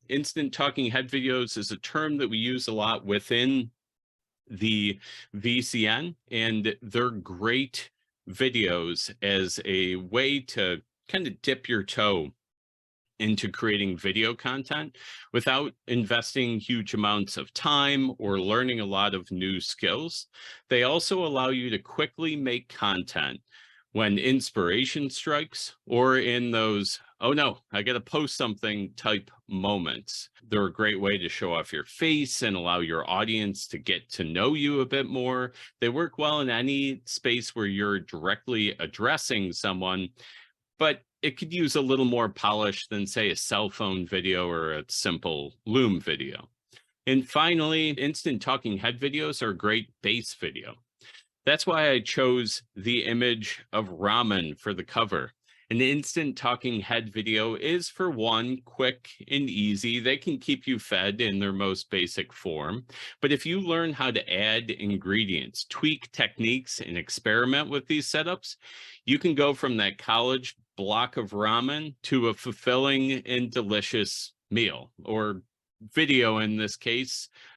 instant talking head videos is a term that we use a lot within the VCN, and they're great videos as a way to kind of dip your toe into creating video content without investing huge amounts of time or learning a lot of new skills. They also allow you to quickly make content when inspiration strikes or in those, oh no, I got to post something type moments. They're a great way to show off your face and allow your audience to get to know you a bit more. They work well in any space where you're directly addressing someone, but it could use a little more polish than, say, a cell phone video or a simple Loom video. And finally, instant talking head videos are a great base video. That's why I chose the image of ramen for the cover. An instant talking head video is, for one, quick and easy. They can keep you fed in their most basic form. But if you learn how to add ingredients, tweak techniques, and experiment with these setups, you can go from that college block of ramen to a fulfilling and delicious meal, or video in this case,